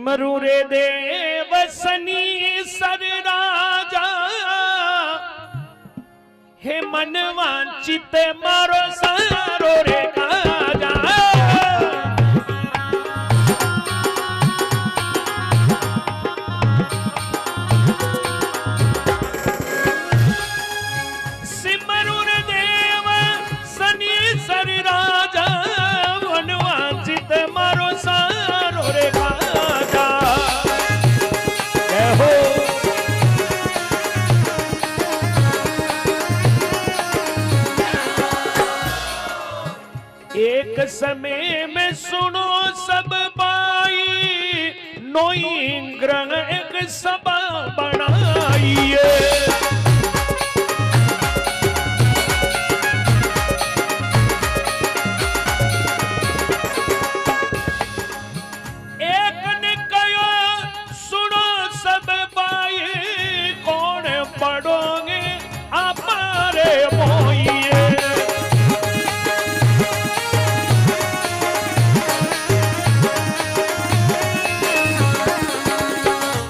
सिमरु रे देव सनी सर राजा, हे मन वांचित मारो सारो रे काजा। सिमरु रे देव सनी सर राजा, मन वांचित मारो सारो रे काजा। हो एक समय में सुनो सब पाई, नोई ग्रह एक सभा बनाइए। एक ने कहो सुनो सब पाई, कौन पढ़ोगे हमारे मोइए।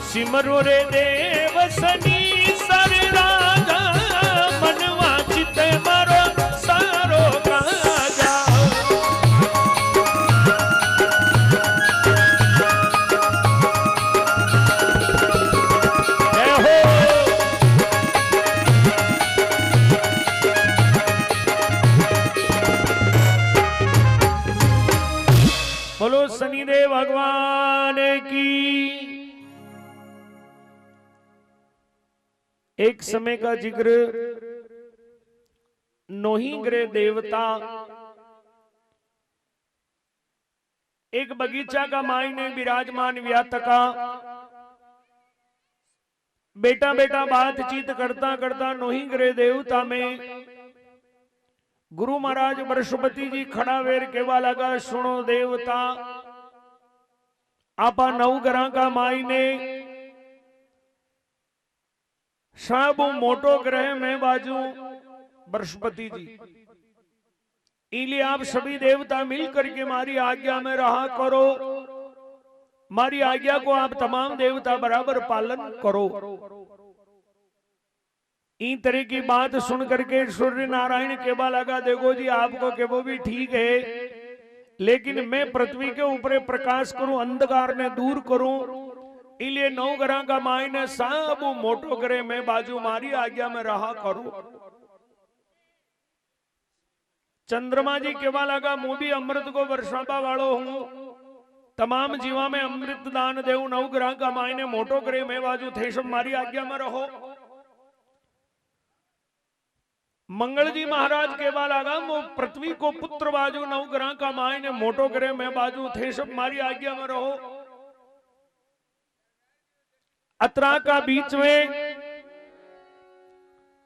सिमरु रे देव सनी सर राजा, मन वांचित मारो सारो काजा। जय हो बोलो शनिदेव भगवान की। एक समय का जिक्र, नोही ग्रह देवता एक बगीचा का मायने विराजमान व्यातका, बेटा बेटा बातचीत करता करता नोही ग्रह देवता में गुरु महाराज बृहस्पति जी खड़ा वेर केवा लगा, सुनो देवता आपा नौ ग्रह का मायने सब मोटो ग्रह में बाजू बृहस्पति जी, इसलिए आप सभी देवता मिल करके मारी आज्ञा में रहा करो। मारी आज्ञा को आप तमाम देवता बराबर पालन करो। इन तरह की बात सुन करके सूर्य नारायण केवा लगा, देखो जी आपको के वो भी ठीक है, लेकिन मैं पृथ्वी के ऊपर प्रकाश करूं, अंधकार ने दूर करूं, इसलिए नौ ग्रह का मायने सब मोटो ग्रह में बाजू मारी आज्ञा में रहा करो। चंद्रमा जी केवा लगा, मुंह भी अमृत को वर्षापा वालो हूं, तमाम जीवा में अमृत दान देव, नौ ग्रह का मायने मोटो ग्रह में बाजू थे सब मारी आज्ञा में रहो। मंगल जी महाराज केवा लगा, वो पृथ्वी को पुत्र बाजू, नौ ग्रह का मायने मोटो ग्रह में बाजू थे सब मारी आज्ञा में रहो। अतरा का बीच में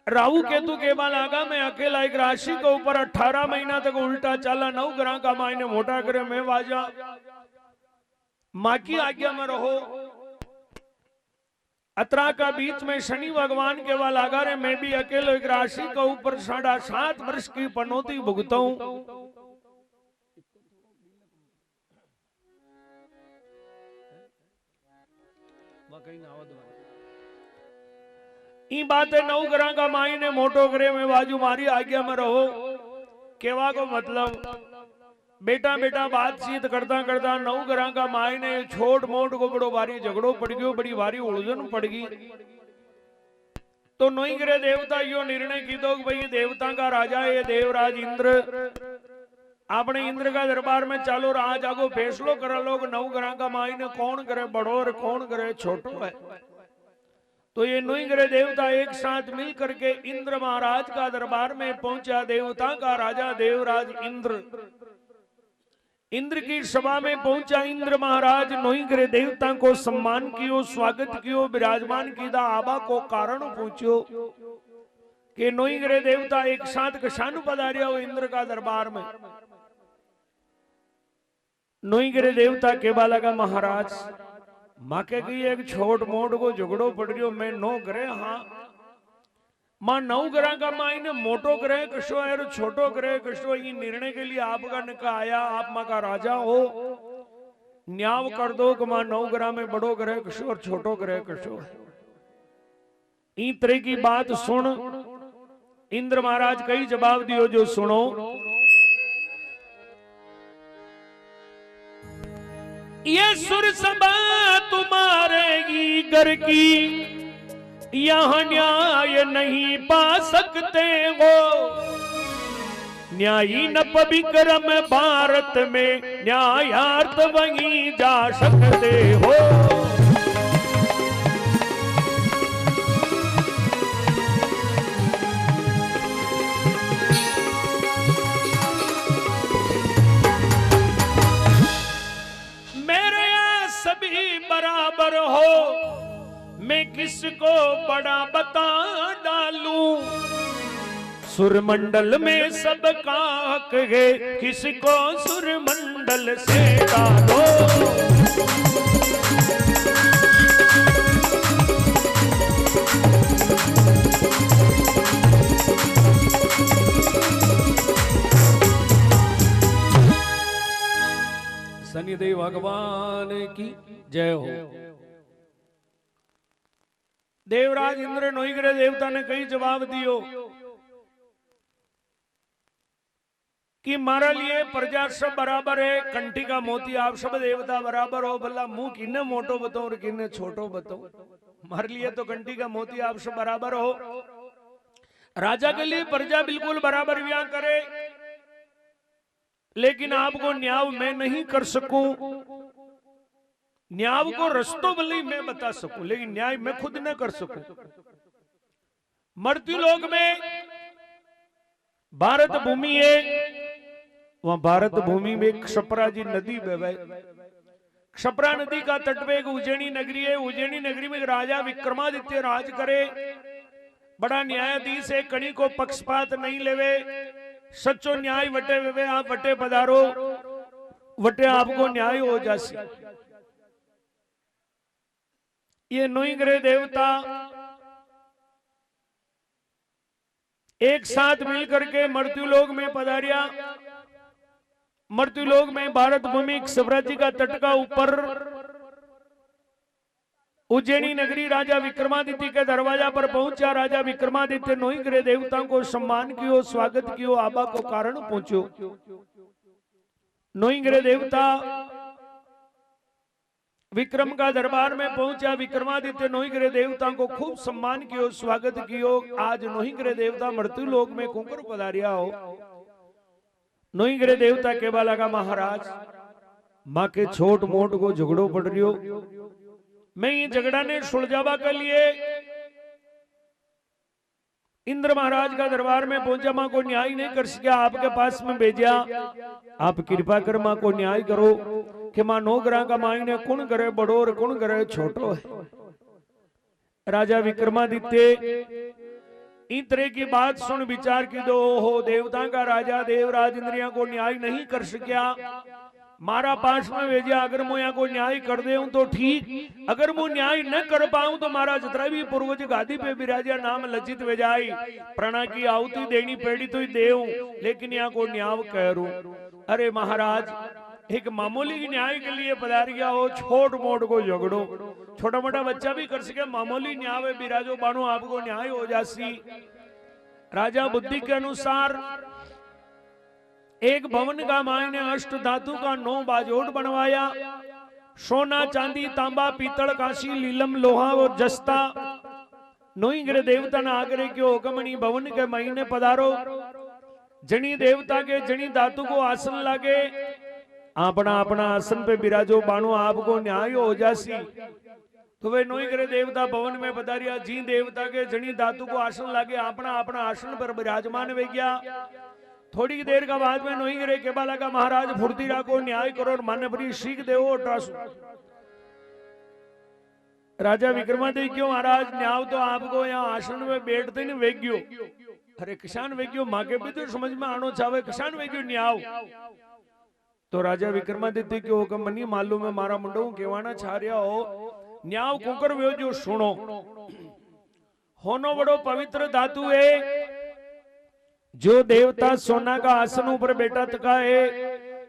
राहु केतु केवा लगा, मैं अकेला एक राशि के ऊपर 18 महीना तक उल्टा चला, नौ ग्रह का मायने मोटा ग्रह में बाजा, मां की आज्ञा में रहो। अतरा का बीच में शनि भगवान केवा लगा, रे मैं भी अकेले एक राशि के ऊपर 7.5 वर्ष की पनौती भुगता हूं। ई बात है, नौ ग्रह का मायने मोटो ग्रह में बाजू मारी आज्ञा में रहो। केवा को मतलब बेटा बेटा बातचीत करता करता नौ ग्रह का मायने छोट मोट को बड़ो भारी झगड़ो पड़ गयो, बड़ी भारी उलझन पड़ गई। तो नौ ग्रह देवता यो निर्णय की दो भाई देवता का राजा है देवराज इंद्र, आपने इंद्र का दरबार में चालो, आज आगो फैसलो करा लोग नौ ग्रह का मायने कौन करे बड़ो और कौन करे छोटो है। तो ये नौ ग्रह देवता एक साथ मिल करके इंद्र महाराज का दरबार में पहुंचा। देवता का राजा देवराज इंद्र, इंद्र की सभा में पहुंचा। इंद्र महाराज नौ ग्रह देवता को सम्मान कियो, स्वागत कियो, विराजमान कीदा, आबा को कारण पूछो कि नौ ग्रह देवता एक साथ कशानु पधारिया हो इंद्र का दरबार में। नौ ग्रह देवता केवा लगा, महाराज माके की एक छोट मोट को झगड़ो पड़ गयो, मैं 9 ग्रह हाँ मां 9 ग्रह का मायने मोटो ग्रह कशो है और छोटो ग्रह कशो, ये निर्णय के लिए आपका निका आया, आप मां का राजा हो, न्याव कर दो कि मां 9 ग्राम में बड़ो ग्रह कशो और छोटो ग्रह कशो। इन तरह की बात सुन इंद्र महाराज कई जवाब दियो जो सुनो। ये सुर सभा तुम्हारे ही घर की, यहां न्याय नहीं पा सकते हो। न्यायी न विक्रम भारत में, न्यायार्थ वहीं जा सकते हो। मेरे यहाँ सभी बराबर हो, मैं किसको बड़ा बता डालूं। सुरमंडल में सबका हक है, किसको सुरमंडल से डालो। शनिदेव भगवान की जय हो। देवराज इंद्र नोईग्रह देवता ने कई जवाब दियो कि मारा लिए प्रजा सब बराबर है, कंठी का मोती आप सब देवता बराबर हो। भला मुंह किन्ने मोटो बताओ और किन्ने छोटो बताओ। मारे लिए तो कंठी का मोती आप सब बराबर हो। राजा के लिए प्रजा बिल्कुल बराबर व्याह करे, लेकिन आपको न्याय मैं नहीं कर सकूं। न्याय को रस्तों भले मैं बता सकूं, लेकिन न्याय मैं खुद न कर सकूं। मृत्यु लोक में भारत भूमि है, वहां भारत भूमि में क्षपरा जी नदी बहे। क्षपरा नदी का तट पे एक उज्जैनी नगरी है। उज्जैनी नगरी में राजा विक्रमादित्य राज करे। बड़ा न्यायाधीश है, कणी को पक्षपात नहीं लेवे, सच्चो न्याय वटे वे। आप वटे पधारो, वटे आपको न्याय हो जासी। ये नोईग्रह देवता एक साथ मिलकर के मृत्युलोक में पधारिया। मृत्युलोक में भारत भूमि स्वराज्य का तट का ऊपर उज्जैनी नगरी राजा विक्रमादित्य के दरवाजा पर पहुंचा। राजा विक्रमादित्य नोईग्रह देवताओं को सम्मान कियो, स्वागत कियो, आबा को कारण पूछो। नोईग्रह देवता विक्रम का दरबार में पहुंचा। विक्रमादित्य नोईग्रह देवताओं को खूब सम्मान कियो, स्वागत कियो। आज नोईग्रह देवता मृत्युलोक में कुंकर पधारिया हो। नोईग्रह देवता के बाला का महाराज मां के छोट मोट को झगड़ो पड़ रही हो। मैं ये झगड़ा ने सुलझावा के लिए इंद्र महाराज का दरबार में पहुंचा। मां को न्याय नहीं कर सका, आपके पास में भेजा। आप कृपा कर मां को न्याय करो कि मां 9 ग्रह का माई ने कौन करे बड़ो और कौन करे छोटो है। राजा विक्रमादित्य इन तरह की बात सुन विचार की दो हो। देवता का राजा देवराज इंद्रिया को न्याय नहीं कर सका, मारा पास में भेजा। अगर मैं को न्याय कर दे तो ठीक, अगर मैं न्याय न कर पाऊं तो मारा जितना भी पूर्वज गादी पे विराजा नाम लज्जित वे जाए। प्रणा की आहुति देनी पेड़ी तो ही देव, लेकिन यहाँ को न्याय करूं। अरे महाराज, एक मामूली न्याय के लिए पधार गया हो, छोट मोट को झगड़ो। छोटा मोटा बच्चा भी कर सके, मामूली न्याय विराजो बानो आपको न्याय हो जासी। राजा बुद्धि के अनुसार एक भवन का मायने अष्ट धातु का 9 बाजोट बनवाया। सोना चांदी तांबा पीतल कांसी लीलम लोहा और जस्ता। नोईग्रह देवता ने आग्रह कियो हुक्मणी भवन के महीने पधारो। जनी देवता के जनी धातु को आसन लागे, अपना अपना आसन पे विराजो बानो आपको न्याय हो जासी। तो वे नोईग्रह देवता भवन में पधारिया। जी देवता के जनी धातु को आसन लागे, अपना अपना आसन पर विराजमान वे गया। थोड़ी देर का बाद में नोईग्रह के बाला का महाराज फुर्तीरा को न्याय करो और मान्य बड़ी सीख दे। राजा विक्रमादित्य क्यों महाराज, न्याय तो आपको यहाँ आसन में बैठते नहीं वेग्यो। अरे किसान वेग्यो, माँ के भी तो समझ में आनो चाहे, किसान वेग्यो न्याय। तो राजा विक्रमादित्य क्यों हुक्म मनी मालूम है मारा मुंडो केवाना छारिया हो। न्याय कुकर व्यो जो सुनो, होनो बड़ो पवित्र धातु है। जो देवता सोना का आसन ऊपर बैठा तका है,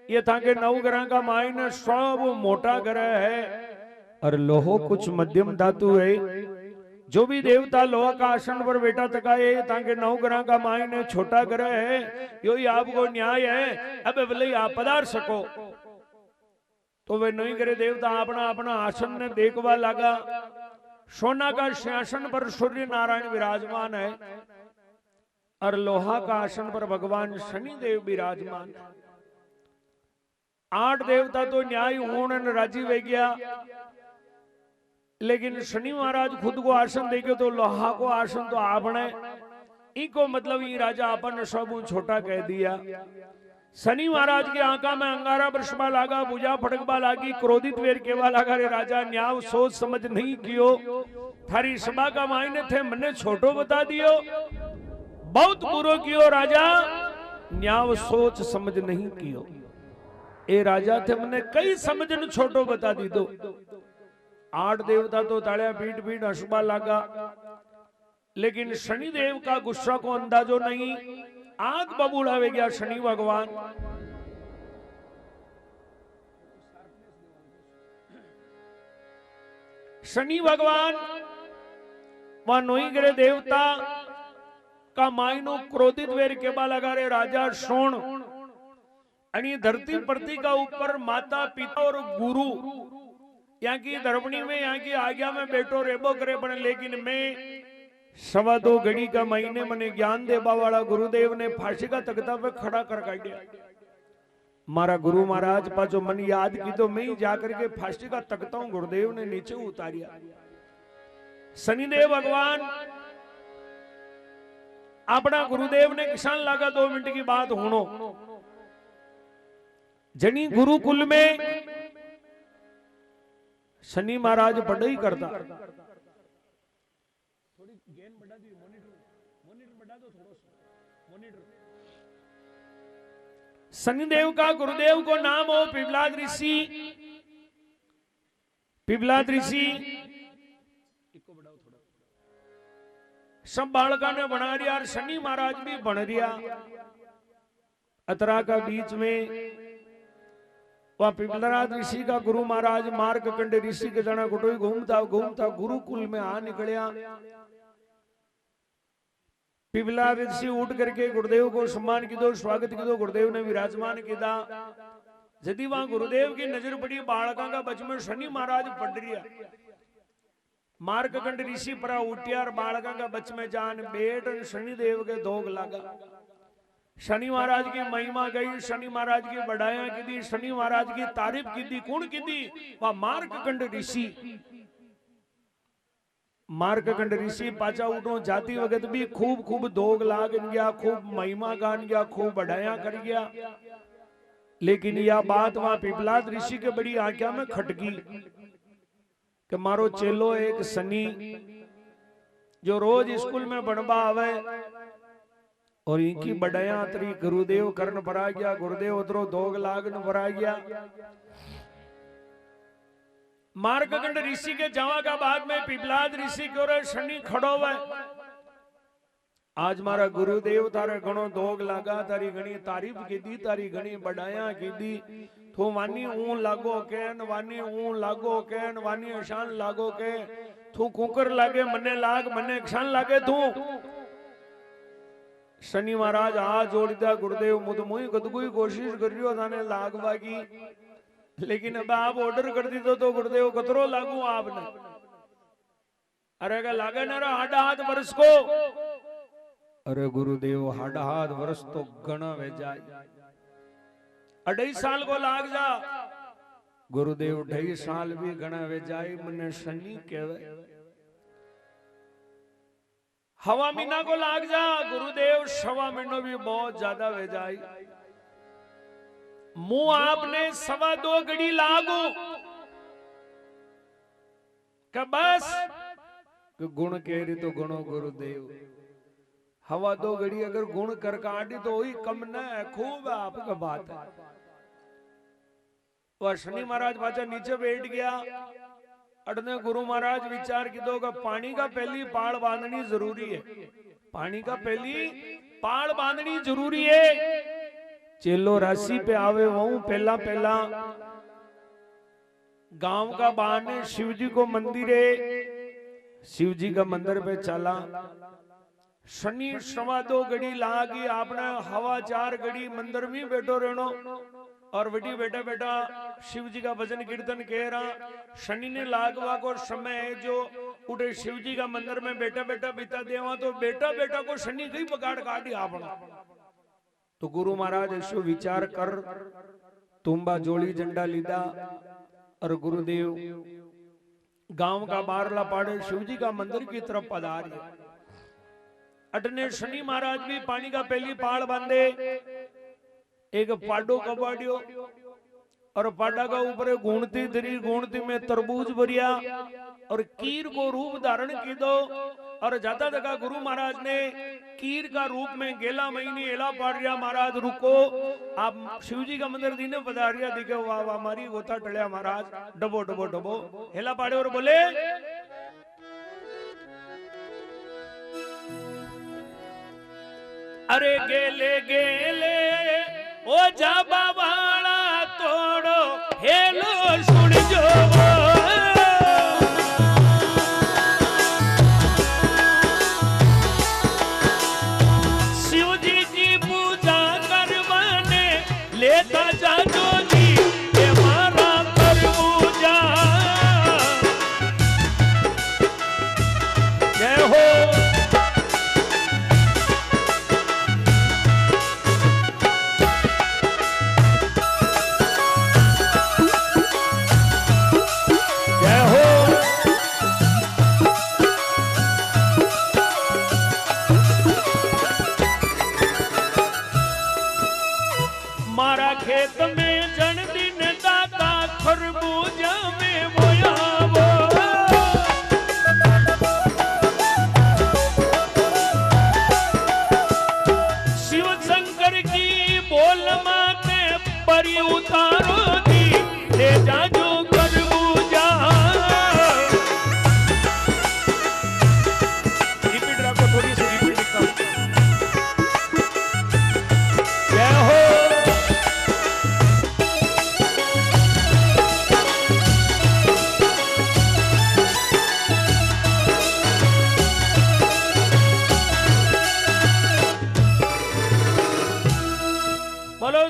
ये था के नवग्रह का मायने सब मोटा ग्रह है और लोहो कुछ मध्यम धातु है। जो भी देवता लोहा का आसन पर बैठा तकाए ताकि नवग्रह का मायने छोटा ग्रह है, यो ही आपको न्याय है। अब भले आप पधार सको तो वे नहीं करे देवता अपना अपना आसन ने देखवा लगा। सोना का सिंहासन पर सूर्य नारायण विराजमान है और लोहा का आसन पर भगवान शनिदेव विराजमान है। 8 देवता तो न्याय होने राजी हो गया, लेकिन शनि महाराज खुद को आसन देके तो लोहा को आसन तो आपने इनको मतलब ये राजा अपन सब छोटा कह दिया। शनि महाराज के आंखा में अंगारा बरसबा लागा, भुजा फटकबा लागी, क्रोधित वेर केवा लगा, रे राजा न्याय सोच समझ नहीं कियो, थारी सभा का मायने थे मने छोटो बता दियो, बहुत बुरो कियो राजा, न्याय सोच समझ नहीं कियो। ए राजा थे मने कई समझन छोटो बता दी दो। 8 देवता तो ताड़िया पीट पीट हंसबा लगा, लेकिन शनिदेव का गुस्सा को अंदाजो नहीं। आग बबूलावे गया शनि भगवान। शनि भगवान वह नोई ग्रह देवता का मायनो क्रोधित वेर के बा लगा, रे राजा सोण अनि धरती पृथ्वी का ऊपर माता पिता और गुरु यहाँ की धर्मणी में यहाँ की आज्ञा में बैठो रेबो करे, पण लेकिन मैं 2.25 घड़ी का महीने मने ज्ञान देवा वाला गुरुदेव ने फांसी का तख्ता पे खड़ा कर दिया। मारा गुरु महाराज पाचो मन याद की तो मैं ही जाकर के फांसी का तख्ता गुरुदेव ने नीचे उतारिया। शनिदेव भगवान अपना गुरुदेव ने किसान लगा 2 मिनट की बात होनो। जनी गुरुकुल में शनि महाराज पढ़ाई करता। शनिदेव का गुरुदेव को नाम हो पिपलाद ऋषि। पिपलाद ऋषि सब बालका ने बना दिया और शनि महाराज भी बन दिया। अतरा का बीच में वह पिपलाद ऋषि का गुरु महाराज मार्कंड ऋषि के जना गुटोई घूमता घूमता गुरुकुल में आ निकलिया। पिपलाद ऋषि उठ करके गुरुदेव को सम्मान की दो, स्वागत की दो। गुरुदेव ने विराजमान किया। यदि वहां गुरुदेव की नजर पड़ी बालका का बच में शनि महाराज पढ़ रिया। मार्कंड ऋषि पर उठिया और बालका का बच में जान बेट शनिदेव के दोग लगा। शनि महाराज की महिमा गई, शनि महाराज की बढ़ाया की दी, शनि महाराज की तारीफ की दी। कौन की दी? वह मार्कंड ऋषि। मार्कंड ऋषि पाचा उठो जाति वगत भी खूब खूब दोग लाग गया, खूब महिमा गान गया, खूब बढ़ाया कर गया। लेकिन यह बात वहां पिपलाद ऋषि के बड़ी आज्ञा में खटकी कि मारो चेलो एक शनि जो रोज स्कूल में बनवा आवे और इनकी बढ़ाया तरी गुरुदेव कर्ण पर आ गया। गुरुदेव उधरो दोग लागन पर आ गया। मार्कंड ऋषि के जवा का बाद में पिपलाद ऋषि की ओर शनि खड़ो है। आज मारा गुरुदेव तारे घणो दोग लागा, तारी घणी तारीफ की दी, तारी घणी बढ़ाया की दी। तू वानी ऊं लागो केन, वानी ऊं लागो केन, वानी अशान लागो के। तू कुकर लागे मने लाग, मने अशान लागे तू। शनि महाराज हाथ जोड़ दिया। गुरुदेव मुझ मुई कदकोई कोशिश कर रही हो थाने लागवा की, लेकिन अब आप ऑर्डर कर दी तो गुरुदेव कतरो लागू आपने। अरे क्या लागे ना हाडा हाथ वर्ष को? अरे गुरुदेव हाडा हाथ वर्ष तो गणा वे जाए, 2.5 साल को लाग जा। गुरुदेव 2.5 साल भी गणा वे जाए, मने शनि कहवे। हवा महीना को लाग जा। गुरुदेव 1.25 महीनों भी बहुत ज्यादा वे जाए। मुंह आपने 2.25 घड़ी लागू का बस गुण कह रही तो गुणो गुरुदेव। 2.25 घड़ी अगर गुण कर काटी तो वही कम न है, खूब है आपका बात है। वह शनि महाराज बाचा नीचे बैठ गया। अड़ने गुरु महाराज विचार की दो पानी का पहली पाड़ बांधनी जरूरी है। पानी का पहली पाड़ बांधनी जरूरी है। चेलो राशि पे आवे वहू पहला पहला गांव का बहाने शिव जी को मंदिर है, शिव जी का मंदिर पे चला। शनि सवा 2 घड़ी लागी, आपने हवा 4 घड़ी मंदिर में बैठो रहनो और बेटी बेटा बेटा शिव जी का भजन कीर्तन कह रहा। शनि ने लागवा को समय है जो उठे शिव जी का मंदिर में बेटा बेटा बिता देवा, तो बेटा बेटा को शनि कई पगाड़ काटी आपना। तो गुरु महाराज ऐसो विचार कर, तुम्बा जोड़ी झंडा लीधा और गुरुदेव गांव का बारला पाड़े शिव जी का मंदिर की तरफ पधारे। अटने शनि महाराज भी पानी का पहली पाड़ बांधे, एक पाडो कबाड़ियो और पाडा का ऊपर गुणती धरी, गुणती में तरबूज भरिया और कीर को रूप धारण की दो। और जाता जगह गुरु महाराज ने कीर का रूप में गेला महीने एला पाड़िया, महाराज रुको, आप शिव जी का मंदिर दीने पधारिया दिखे, वाह वाह मारी गोता टलिया महाराज, डबो डबो डबो हेला पाड़े और बोले अरे गेले गेले ओ जाबा वाला तोड़ो हेलो सुन जो। शिव जी की पूजा करवाने लेता जाजो जी ये मारा कर पूजा। जय हो खेत में जन दिन दाता खरबूजा में बोया वो। शिव शंकर की बोल माते परी उतारो दी ले जाजो खरबूजा। रिपीट रखो, थोड़ी सी रिपीट करो। जय हो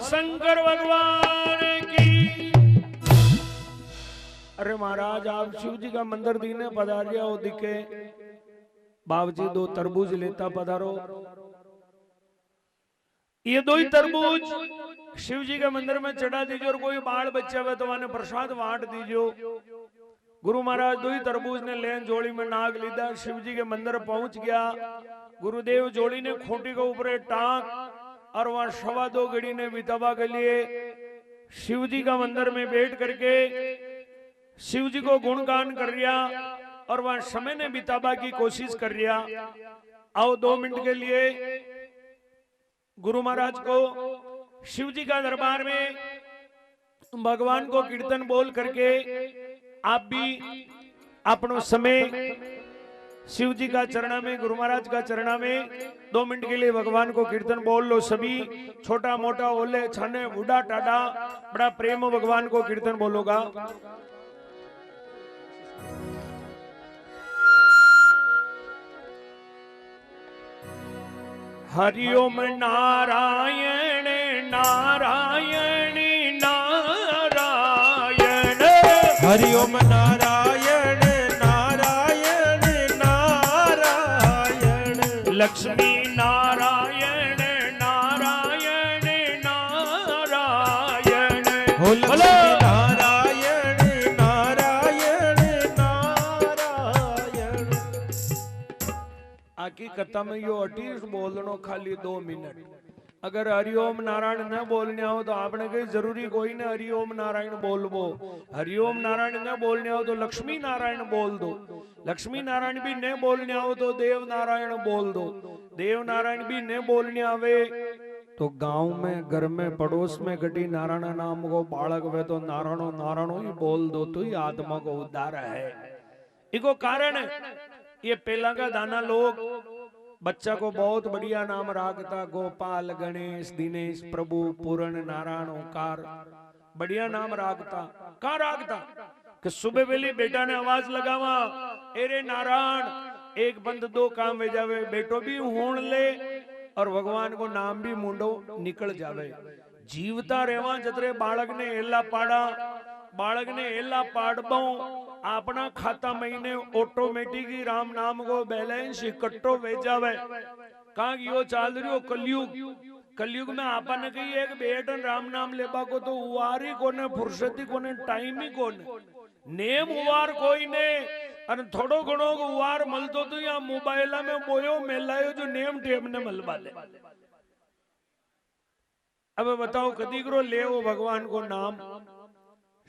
शंकर भगवान की। अरे महाराज आप शिव जी का मंदिर दीने पधारिया हो दिखे, बाबूजी 2 तरबूज लेता पधारो। ये 2 ही तरबूज शिव जी के मंदिर में चढ़ा दीजिए और कोई बाल बच्चा हुआ तो उन्हें प्रसाद बांट दीजिए। गुरु महाराज 2 ही तरबूज ने लेन जोड़ी में नाग लीधा, शिव जी के मंदिर पहुंच गया। गुरुदेव जोड़ी ने खूंटी के ऊपर टांग और वहां सवा 2 घड़ी ने विधवा के लिए शिव जी का मंदिर में बैठ करके शिव जी को गुणगान कर रिया और वहां समय ने बिताबा की कोशिश कर रिया। आओ 2 मिनट के लिए गुरु महाराज को शिव जी का दरबार में भगवान को कीर्तन बोल करके आप भी अपनो समय शिव जी का चरणा में, गुरु महाराज का चरणा में 2 मिनट के लिए भगवान को कीर्तन बोल लो। सभी छोटा मोटा ओले छाने बूढ़ा टाडा बड़ा प्रेम भगवान को कीर्तन बोलोगा। हरिओम नारायण नारायण नारायण, हरिओम नारायण लक्ष्मी नारायण नारायण नारायण, हो लक्ष्मी नारायण नारायण नारायण। आकी कथा में यो 28 बोलनो खाली 2 मिनट। अगर हरिओम नारायण न बोलने हो तो आपने कहीं जरूरी कोई ना हरिओम नारायण बोलबो। हरिओम नारायण न बोलने हो तो लक्ष्मी नारायण बोल दो। लक्ष्मी नारायण भी न बोलने हो तो देव नारायण बोल दो। देव नारायण भी न बोलने आवे तो गांव में, घर में, पड़ोस में गटी नारायण नाम को बालक वे तो नारायणो नारायणो ही बोल दो तो ही आत्मा को उद्धार है। इको कारण ये पहला का दाना लोग बच्चा को बहुत बढ़िया नाम राखता, गोपाल, गणेश, दिनेश, प्रभु, पूर्ण, नारायण, ओंकार, बढ़िया नाम राखता। कहाँ राखता कि सुबह वेली बेटा ने आवाज लगावा, एरे नारायण एक बंद दो काम वे जावे, बेटो भी होण ले और भगवान को नाम भी मुंडो निकल जावे। जीवता रेवा जतरे बाळक ने एला पाड़ा, बाळक ने एला पाड़बो अपना खाता महीने ऑटोमेटिक ही राम नाम को बैलेंस इकट्ठो वे जावे। कहा यो चाल रही कलयुग, कलयुग में आपने कही एक बेटन राम नाम लेबा को तो उवारी कोने, फुर्सती कोने, टाइम ही कोने, नेम उवार कोई ने अन थोड़ो घणो उवार मलतो तो या मोबाइल में बोयो मेलायो जो नेम टेम ने मलवा ले। अब बताओ कदी करो ले वो भगवान को नाम।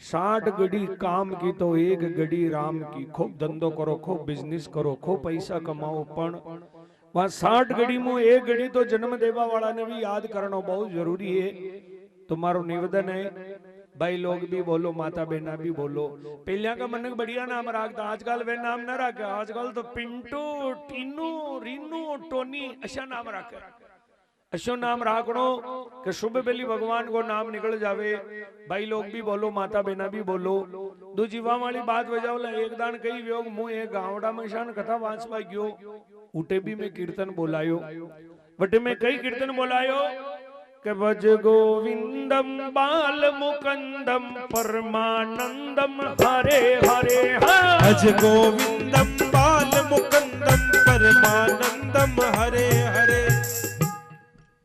60 घड़ी काम की तो एक घड़ी राम की। खूब धंधो करो, खूब बिजनेस करो, खूब पैसा कमाओ, पण वहां 60 घड़ी में एक घड़ी तो जन्म देवा वाला ने भी याद करना बहुत जरूरी है। तुम्हारो निवेदन है भाई लोग भी बोलो, माता बहना भी बोलो, पहलिया का मन बढ़िया नाम राखता, आजकल वे नाम ना रखे, आजकल तो पिंटू, टीनू, रीनू, टोनी ऐसा नाम रखे। अशो नाम राखनो कि सुबह बेली भगवान को नाम निकल जावे। भाई लोग भी बोलो, माता बहना भी बोलो। दो जीवा वाली बात वजावला एक दान कई व्योग मुंह एक गावड़ा में शान कथा वांचवा गयो, उठे भी मैं कीर्तन बोलायो, बटे में कई कीर्तन बोलायो के भज गोविंदम बाल मुकंदम परमानंदम हरे हरे। भज गोविंदम बाल मुकंदम परमानंदम हरे हरे।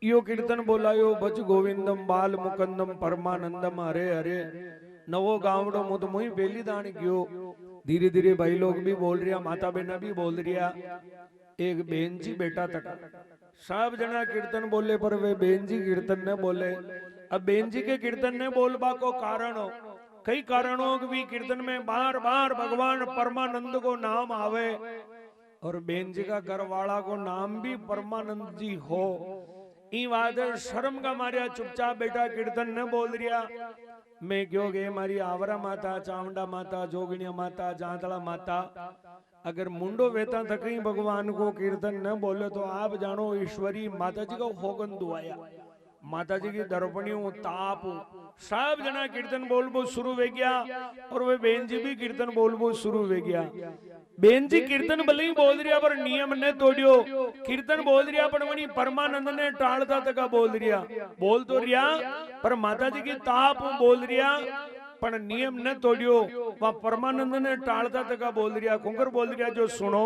यो कीर्तन बोलायो भज गोविंदम बाल मुकंदम परमानंदम हरे हरे। नवो गावड़ो मुद मुई बेली दान गयो। धीरे धीरे भाई लोग भी बोल रिया, माता बहना भी बोल रिया। एक बेन जी बेटा तक सब जना कीर्तन बोले पर वे बेन जी कीर्तन ने बोले। अब बेन जी के कीर्तन ने बोलबा को कारण कई कारणों के भी कीर्तन में बार बार भगवान परमानंद को नाम आवे और बेन जी का घर वाला को नाम भी परमानंद जी हो। ई बात शर्म का मारिया चुपचाप बेटा कीर्तन ने बोल रिया। मैं क्यों गए मारी आवरा माता, चामुंडा माता, जोगनिया माता, जांतला माता अगर मुंडो वेता थकई भगवान को कीर्तन न बोले तो आप जानो ईश्वरी माता जी का होगन दुआया, माता जी की दर्पणियों ताप सब जना कीर्तन बोलबो शुरू हो गया और वे बेन जी भी कीर्तन बोलबो शुरू हो गया। बेन जी कीर्तन भले ही बोल रिया पर नियम ने तोड़ियो। कीर्तन बोल रिया पर वनी परमानंद ने टालता तक बोल रिया, बोल तो रिया पर माता जी की ताप बोल रिया पर नियम न तोड़ियो। वहां परमानंद ने टालता तक बोल रिया। कुंकर बोल रिया जो सुनो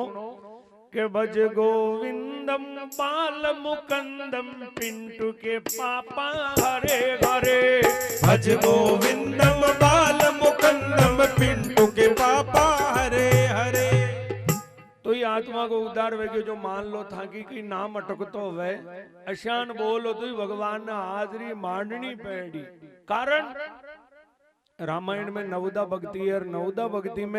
के भज गोविंदम बाल मुकंदम पिंटू के पापा हरे हरे। भज गोविंदम बाल मुकंदम पिंटू के पापा हरे हरे। तो ये आत्मा को उद्धार वे जो मान लो था कि नाम अटकतो वे अशान बोलो तो भगवान ने हाजरी मांडनी पड़ी। कारण रामायण में नवदा भक्ति है और नवदा भक्ति में